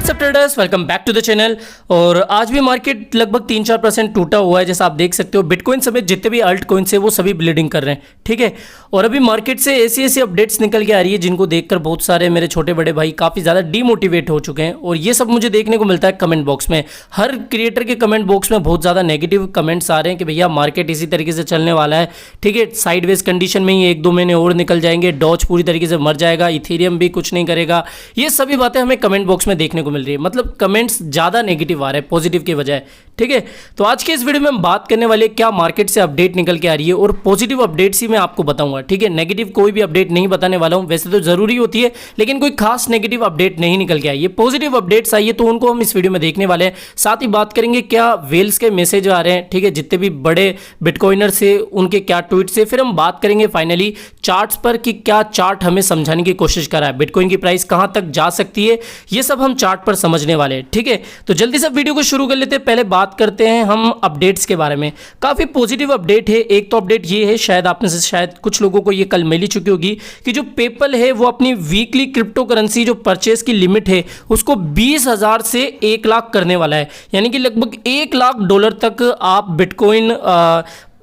WhatsApp traders, welcome back to the channel. और आज भी मार्केट लगभग 3-4% टूटा हुआ है, जैसा आप देख सकते हो। बिटकॉइन समेत जितने भी अल्ट कॉइन्स है वो सभी ब्लीडिंग कर रहे हैं, ठीक है। और अभी मार्केट से ऐसी अपडेट्स निकल के आ रही है जिनको देखकर बहुत सारे मेरे छोटे बड़े भाई काफ़ी ज़्यादा डीमोटिवेट हो चुके हैं। और ये सब मुझे देखने को मिलता है कमेंट बॉक्स में। हर क्रिएटर के कमेंट बॉक्स में बहुत ज़्यादा नेगेटिव कमेंट्स आ रहे हैं कि भैया मार्केट इसी तरीके से चलने वाला है, ठीक है। साइडवेज कंडीशन में ही 1-2 महीने और निकल जाएंगे, डॉज पूरी तरीके से मर जाएगा, इथेरियम भी कुछ नहीं करेगा। ये सभी बातें हमें कमेंट बॉक्स में देखने को मिल रही है। मतलब कमेंट्स ज़्यादा नेगेटिव आ रहे हैं पॉजिटिव के बजाय, ठीक है। तो आज के इस वीडियो में हम बात करने वाले क्या मार्केट से अपडेट निकल के आ रही है, और पॉजिटिव अपडेट्स ही मैं आपको बताऊंगा, ठीक है। नेगेटिव कोई भी अपडेट नहीं बताने वाला हूं। वैसे तो जरूरी होती है, लेकिन कोई खास नेगेटिव अपडेट नहीं निकल के आई है। पॉजिटिव अपडेट्स आई है तो उनको हम इस वीडियो में देखने वाले हैं। साथ ही बात करेंगे क्या वेल्स के मैसेज आ रहे हैं, ठीक है, जितने भी बड़े बिटकॉइनर्स से उनके क्या ट्वीट्स है। फिर हम बात करेंगे फाइनली चार्ट्स पर कि क्या चार्ट हमें समझाने की कोशिश कर रहा है, बिटकॉइन की प्राइस कहां तक जा सकती है, ये सब हम चार्ट पर समझने वाले हैं, ठीक है। तो जल्दी से वीडियो को शुरू कर लेते हैं। पहले बात करते हैं हम अपडेट्स के बारे में। काफी पॉजिटिव अपडेट है। एक तो अपडेट ये है, शायद आप में से शायद कुछ लोगों को ये कल मिल ही चुकी होगी, कि जो पेपल है वो अपनी वीकली क्रिप्टो करेंसी जो परचेस की लिमिट है उसको 20,000 से 1 लाख करने वाला है। यानी कि लगभग $1 लाख तक आप बिटकॉइन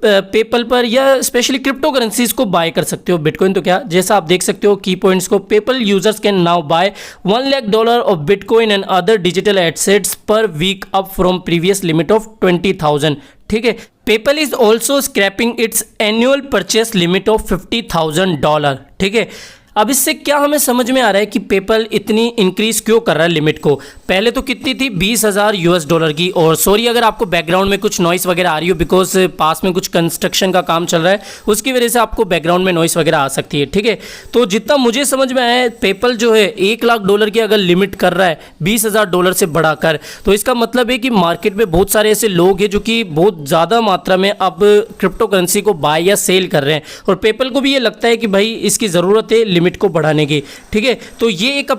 पेपल पर या स्पेशली क्रिप्टो करेंसीज को बाय कर सकते हो। बिटकॉइन तो क्या, जैसा आप देख सकते हो की पॉइंट्स को, PayPal users can now buy $1 lakh of bitcoin and other digital assets per week up from previous limit of 20,000, ठीक है। PayPal is also scrapping its annual purchase limit of $50,000, ठीक है। अब इससे क्या हमें समझ में आ रहा है कि पेपल इतनी इंक्रीज क्यों कर रहा है लिमिट को। पहले तो कितनी थी, $20,000 की। और सॉरी अगर आपको बैकग्राउंड में कुछ नॉइस वगैरह आ रही हो, बिकॉज पास में कुछ कंस्ट्रक्शन का काम चल रहा है, उसकी वजह से आपको बैकग्राउंड में नॉइस वगैरह आ सकती है, ठीक है। तो जितना मुझे समझ में आया है, पेपल जो है $1 लाख की अगर लिमिट कर रहा है $20,000 से बढ़ाकर, तो इसका मतलब है कि मार्केट में बहुत सारे ऐसे लोग हैं जो कि बहुत ज़्यादा मात्रा में अब क्रिप्टो करेंसी को बाय या सेल कर रहे हैं। और पेपल को भी ये लगता है कि भाई इसकी ज़रूरत है लिमिट को बढ़ाने की, ठीक है। तो ये एक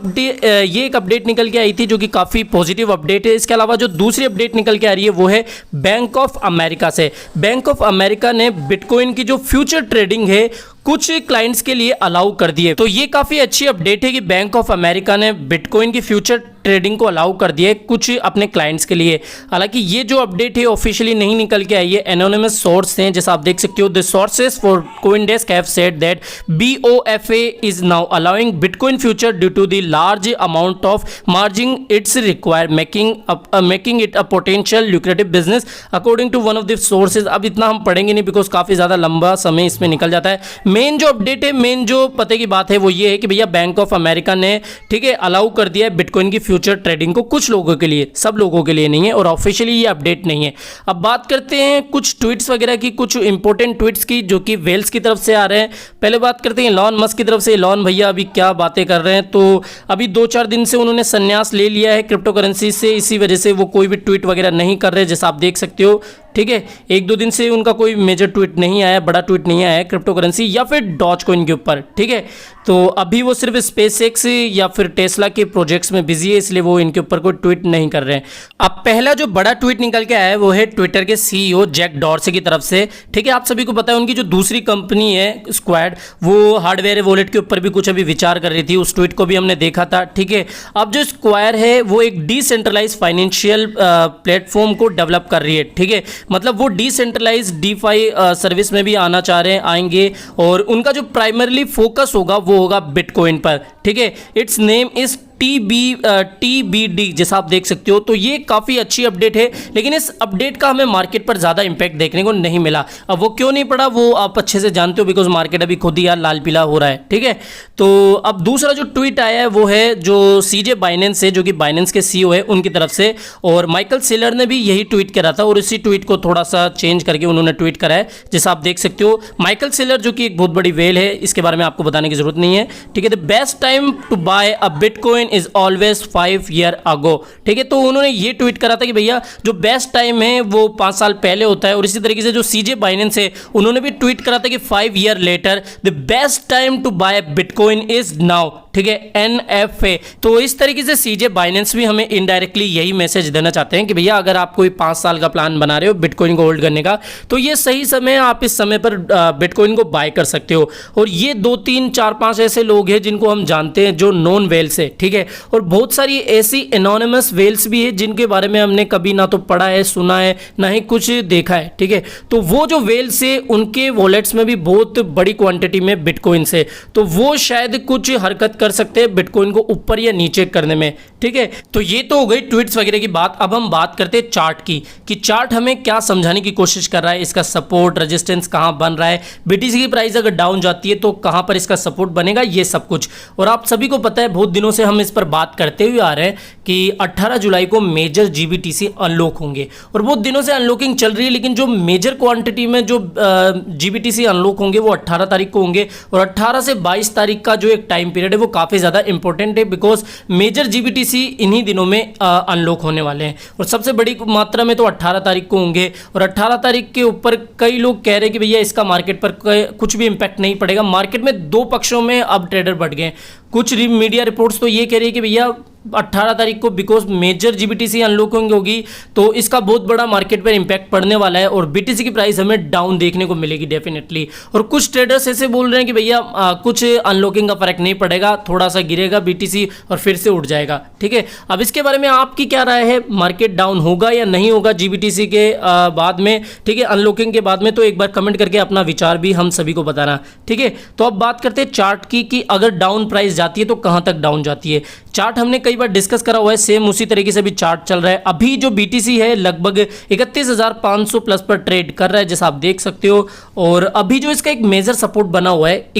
अपडेट निकल के आई थी जो कि काफ़ी पॉजिटिव अपडेट है। इसके अलावा जो दूसरी अपडेट निकल के आ रही है वो है बैंक ऑफ अमेरिका से। बैंक ऑफ अमेरिका ने बिटकॉइन की जो फ्यूचर ट्रेडिंग है कुछ क्लाइंट्स के लिए अलाउ कर दिए। तो ये काफ़ी अच्छी अपडेट है कि बैंक ऑफ अमेरिका ने बिटकॉइन की फ्यूचर ट्रेडिंग को अलाउ कर दिया है कुछ अपने क्लाइंट्स के लिए। हालांकि ये जो अपडेट है ऑफिशियली नहीं निकल के आई है, एनोनिमस सोर्स हैं, जैसा आप देख सकते हो। The sources for CoinDesk have said that BOFA is now allowing bitcoin future due to the large amount of margin its require making it a potential lucrative business according to one of the sources. अब इतना हम पढ़ेंगे नहीं because काफ़ी ज़्यादा लंबा समय इसमें निकल जाता है। मेन जो अपडेट है, मेन जो पते की बात है वो ये है कि भैया बैंक ऑफ अमेरिका ने, ठीक है, अलाउ कर दिया है बिटकॉइन की फ्यूचर ट्रेडिंग को कुछ लोगों के लिए, सब लोगों के लिए नहीं है। और ऑफिशियली ये अपडेट नहीं है। अब बात करते हैं कुछ ट्वीट्स वगैरह की, कुछ इंपॉर्टेंट ट्वीट्स की जो कि वेल्स की तरफ से आ रहे हैं। पहले बात करते हैं इलॉन मस्क की तरफ से। इलॉन भैया अभी क्या बातें कर रहे हैं, तो अभी 2-4 दिन से उन्होंने संन्यास ले लिया है क्रिप्टो करेंसी से। इसी वजह से वो कोई भी ट्वीट वगैरह नहीं कर रहे, जैसा आप देख सकते हो, ठीक है। 1-2 दिन से उनका कोई मेजर ट्वीट नहीं आया, बड़ा ट्वीट नहीं आया है क्रिप्टो करेंसी या फिर डॉज कॉइन के ऊपर, ठीक है। तो अभी वो सिर्फ स्पेसएक्स या फिर टेस्ला के प्रोजेक्ट्स में बिजी है, इसलिए वो इनके ऊपर कोई ट्वीट नहीं कर रहे हैं। अब पहला जो बड़ा ट्वीट निकल के आया है वो है ट्विटर के CEO जैक डॉर्से की तरफ से, ठीक है। आप सभी को पता है उनकी जो दूसरी कंपनी है स्क्वाड, वो हार्डवेयर वॉलेट के ऊपर भी कुछ अभी विचार कर रही थी। उस ट्वीट को भी हमने देखा था, ठीक है। अब जो स्क्वायर है वो एक डिसेंट्रलाइज फाइनेंशियल प्लेटफॉर्म को डेवलप कर रही है, ठीक है। मतलब वो डिसेंट्रलाइज डीफाई सर्विस में भी आना चाह रहे हैं, आएंगे। और उनका जो प्राइमरली फोकस होगा वो होगा बिटकॉइन पर, ठीक है। इट्स नेम इज TBD, जैसा आप देख सकते हो। तो ये काफ़ी अच्छी अपडेट है, लेकिन इस अपडेट का हमें मार्केट पर ज़्यादा इंपैक्ट देखने को नहीं मिला। अब वो क्यों नहीं पड़ा वो आप अच्छे से जानते हो, बिकॉज मार्केट अभी खुद ही यार लाल पीला हो रहा है, ठीक है। तो अब दूसरा जो ट्वीट आया है वो है जो CJ बाइनेंस है, जो कि बाइनेंस के CEO है, उनकी तरफ से। और माइकल सेलर ने भी यही ट्वीट करा था और इसी ट्वीट को थोड़ा सा चेंज करके उन्होंने ट्वीट करा है, जैसा आप देख सकते हो। माइकल सेलर जो कि एक बहुत बड़ी वेल है, इसके बारे में आपको बताने की जरूरत नहीं है, ठीक है। The best time to buy a bitcoin is always 5 year ago, ठीक है। तो उन्होंने ये ट्वीट करा था कि भैया जो बेस्ट टाइम है वो 5 साल पहले होता है। और इसी तरीके से जो CJ बाइनेंस है उन्होंने भी ट्वीट करा था कि 5 year later the best time to buy bitcoin is now, ठीक है, NFA। तो इस तरीके से सीजे बाइनेंस भी हमें इनडायरेक्टली यही मैसेज देना चाहते हैं कि भैया अगर आप कोई 5 साल का प्लान बना रहे हो बिटकॉइन को होल्ड करने का, तो ये सही समय है, आप इस समय पर बिटकॉइन को बाय कर सकते हो। और ये 2 3 4 5 ऐसे लोग हैं जिनको हम जानते हैं जो नॉन वेल्स है, ठीक है। और बहुत सारी ऐसी एनोनिमस वेल्स भी है जिनके बारे में हमने कभी ना तो पढ़ा है, सुना है, ना ही कुछ देखा है, ठीक है। तो वो जो वेल्स है उनके वॉलेट्स में भी बहुत बड़ी क्वांटिटी में बिटकॉइन है, तो वो शायद कुछ हरकत कर सकते हैं बिटकॉइन को ऊपर या नीचे करने में, ठीक है। तो ये तो हो गई ट्वीट्स वगैरह की बात। अब हम बात करते हैं चार्ट की, कि चार्ट हमें क्या समझाने की कोशिश कर रहा है, इसका सपोर्ट रेजिस्टेंस कहां बन रहा है, बीटीसी की प्राइस अगर डाउन जाती है तो कहां पर इसका सपोर्ट बनेगा, ये सब कुछ। और आप सभी को पता है, बहुत दिनों से हम इस पर बात करते हुए आ रहे हैं कि 18 जुलाई को मेजर जीबीटीसी अनलॉक होंगे, और बहुत दिनों से अनलॉकिंग चल रही है, लेकिन जो मेजर क्वांटिटी में जो जीबीटीसी अनलॉक होंगे वो 18 तारीख को होंगे। और 18 से 22 तारीख का जो एक टाइम पीरियड है वो काफ़ी ज़्यादा इंपॉर्टेंट है, बिकॉज मेजर जीबीटीसी इन्हीं दिनों में अनलॉक होने वाले हैं, और सबसे बड़ी मात्रा में तो 18 तारीख को होंगे। और 18 तारीख के ऊपर कई लोग कह रहे हैं कि भैया इसका मार्केट पर कुछ भी इंपैक्ट नहीं पड़ेगा। मार्केट में 2 पक्षों में अब ट्रेडर बढ़ गए। कुछ मीडिया रिपोर्ट्स तो ये कह रही है कि भैया 18 तारीख को बिकॉज मेजर जीबीटीसी अनलॉकिंग होगी तो इसका बहुत बड़ा मार्केट पर इंपैक्ट पड़ने वाला है, और बीटीसी की प्राइस हमें डाउन देखने को मिलेगी डेफिनेटली। और कुछ ट्रेडर्स ऐसे बोल रहे हैं कि भैया कुछ अनलॉकिंग का फर्क नहीं पड़ेगा, थोड़ा सा गिरेगा बीटीसी और फिर से उठ जाएगा, ठीक है। अब इसके बारे में आपकी क्या राय है, मार्केट डाउन होगा या नहीं होगा जीबीटीसी के बाद में, ठीक है, अनलॉकिंग के बाद में? तो एक बार कमेंट करके अपना विचार भी हम सभी को बताना, ठीक है। तो अब बात करते हैं चार्ट की, कि अगर डाउन प्राइस जाती है तो कहां तक डाउन जाती है। चार्ट हमने कई बार डिस्कस करा हुआ है, सेम उसी तरीके से भी चार्ट चल रहा है। अभी जो बीटीसी है लगभग 31,500 प्लस पर ट्रेड कर रहा है, जैसा आप देख सकते हो। और अभी जो इसका एक मेजर सपोर्ट बना हुआ है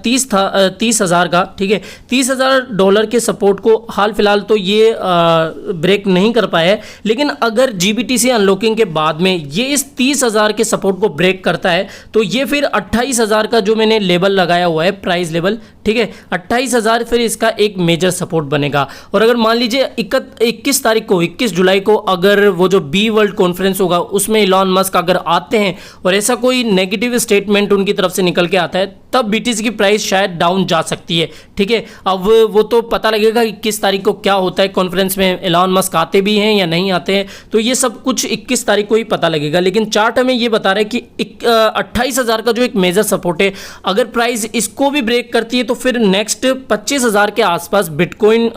30,000 का, ठीक है, $30,000 के सपोर्ट को हाल फिलहाल तो ये ब्रेक नहीं कर पाया है, लेकिन अगर जीबीटीसी अनलॉकिंग के बाद में ये इस 30,000 के सपोर्ट को ब्रेक करता है तो ये फिर 28,000 का जो मैंने लेवल लगाया हुआ है, प्राइस लेवल, ठीक है, 28,000 फिर इसका एक मेजर सपोर्ट बनेगा। और अगर मान लीजिए 21 जुलाई को अगर वो जो बी वर्ल्ड कॉन्फ्रेंस होगा उसमें इलॉन मस्क अगर आते हैं और ऐसा कोई नेगेटिव स्टेटमेंट उनकी तरफ से निकल के आता है, तब बीटीसी की प्राइस शायद डाउन जा सकती है, ठीक है। अब वो तो पता लगेगा 21 तारीख को क्या होता है कॉन्फ्रेंस में, इलॉन मस्क आते भी हैं या नहीं आते हैं, तो ये सब कुछ 21 तारीख को ही पता लगेगा। लेकिन चार्ट हमें ये बता रहा है कि 28,000 का जो एक मेजर सपोर्ट है, अगर प्राइस इसको भी ब्रेक करती है तो फिर नेक्स्ट 25,000 के आसपास बिटकॉइन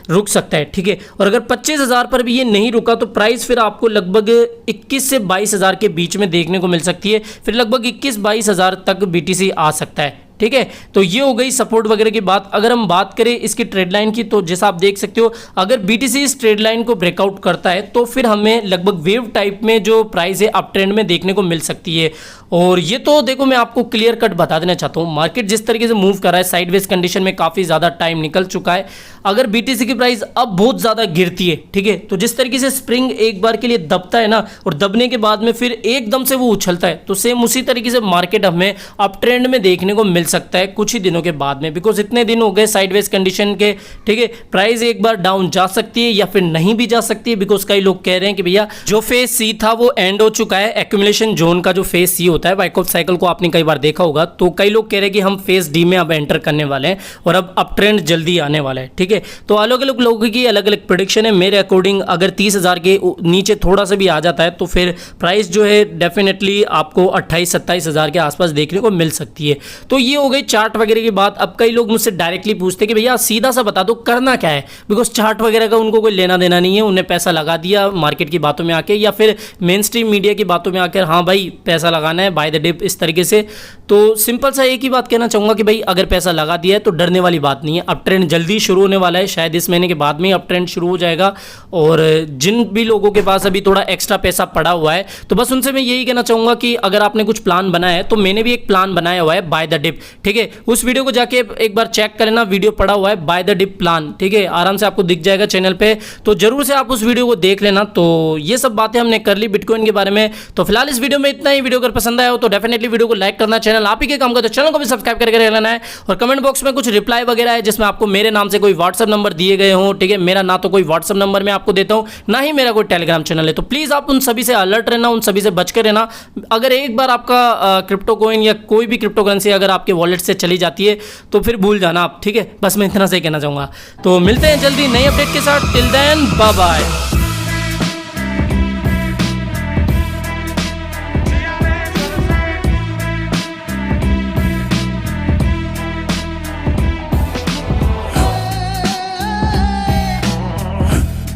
रुक सकता है, ठीक है। और अगर 25,000 पर भी ये नहीं रुका तो प्राइस फिर आपको लगभग 21 से 22,000 के बीच में देखने को मिल सकती है, फिर लगभग 21-22,000 तक बीटीसी आ सकता है, ठीक है। तो ये हो गई सपोर्ट वगैरह की बात। अगर हम बात करें इसकी ट्रेड लाइन की, तो जैसा आप देख सकते हो अगर बीटीसी इस ट्रेड लाइन को ब्रेकआउट करता है तो फिर हमें लगभग वेव टाइप में जो प्राइस है अप ट्रेंड में देखने को मिल सकती है। और ये तो देखो मैं आपको क्लियर कट बता देना चाहता हूँ, मार्केट जिस तरीके से मूव कर रहा है साइडवेज कंडीशन में काफ़ी ज़्यादा टाइम निकल चुका है। अगर बीटीसी की प्राइस अब बहुत ज़्यादा गिरती है, ठीक है, तो जिस तरीके से स्प्रिंग एक बार के लिए दबता है ना, और दबने के बाद में फिर एकदम से वो उछलता है, तो सेम उसी तरीके से मार्केट हमें अप ट्रेंड में देखने को मिल सकता है कुछ ही दिनों के बाद में, बिकॉज इतने दिन हो गए साइडवेज कंडीशन के, ठीक है। प्राइस एक बार डाउन जा सकती है या फिर नहीं भी जा सकती है, बिकॉज कई लोग कह रहे हैं कि भैया जो फेज सी था वो एंड हो चुका है। एक्यूमुलेशन जोन का जो फेज सी होता है, वाइकॉफ साइकिल को आपने कई बार देखा होगा, तो कई लोग कह रहे हैं कि हम फेज डी में अब एंटर करने वाले हैं और अब अप ट्रेंड जल्दी आने वाला है, ठीक है। तो अलग अलग लोगों की अलग अलग प्रेडिक्शन है। मेरे अकॉर्डिंग अगर 30,000 के नीचे थोड़ा सा भी आ जाता है तो फिर प्राइस जो है डेफिनेटली आपको 28-27,000 के आसपास देखने को मिल सकती है। तो ये हो गई चार्ट वगैरह की बात। अब कई लोग मुझसे डायरेक्टली पूछते हैं कि भैया सीधा सा बता दो करना क्या है, बिकॉज चार्ट वगैरह का उनको कोई लेना देना नहीं है, उन्हें पैसा लगा दिया मार्केट की बातों में आके या फिर मेन स्ट्रीम मीडिया की बातों में आकर, हाँ भाई पैसा लगाना है बाय द डिप, इस तरीके से। तो सिंपल सा एक ही बात कहना चाहूँगा कि भाई अगर पैसा लगा दिया है तो डरने वाली बात नहीं है। अप ट्रेंड जल्दी शुरू होने वाला है, शायद इस महीने के बाद में अप ट्रेंड शुरू हो जाएगा। और जिन भी लोगों के पास अभी थोड़ा एक्स्ट्रा पैसा पड़ा हुआ है तो बस उनसे मैं यही कहना चाहूँगा कि अगर आपने कुछ प्लान बनाया है, तो मैंने भी एक प्लान बनाया हुआ है बाय द डिप, ठीक है। उस वीडियो को जाके एक बार चेक कर लेना, वीडियो पड़ा हुआ है बाय द डिप प्लान, ठीक है, आराम से आपको दिख जाएगा चैनल पे, तो जरूर से आप उस वीडियो को देख लेना। तो ये सब बातें हमने कर ली बिटकॉइन के बारे में। तो फिलहाल इस वीडियो में इतना ही। वीडियो अगर पसंद पसंद आया हो तो डेफिनेटली वीडियो को लाइक करना, चैनल आप ही के काम का तो चैनल को भी सब्सक्राइब करके रह लेना है। और कमेंट बॉक्स में कुछ रिप्लाई वगैरह है जिसमें आपको मेरे नाम से कोई व्हाट्सअप नंबर दिए गए हों, ठीक है। मेरा ना तो कोई व्हाट्सअप नंबर मैं आपको देता हूं, ना ही मेरा कोई टेलीग्राम चैनल है, तो प्लीज़ आप उन सभी से अलर्ट रहना, उन सभी से बच कर रहना। अगर एक बार आपका क्रिप्टो कॉइन या कोई भी क्रिप्टो करेंसी अगर आपके वॉलेट से चली जाती है तो फिर भूल जाना आप, ठीक है। बस मैं इतना से कहना चाहूँगा। तो मिलते हैं जल्दी नई अपडेट के साथ, टिल देन बाय बाय।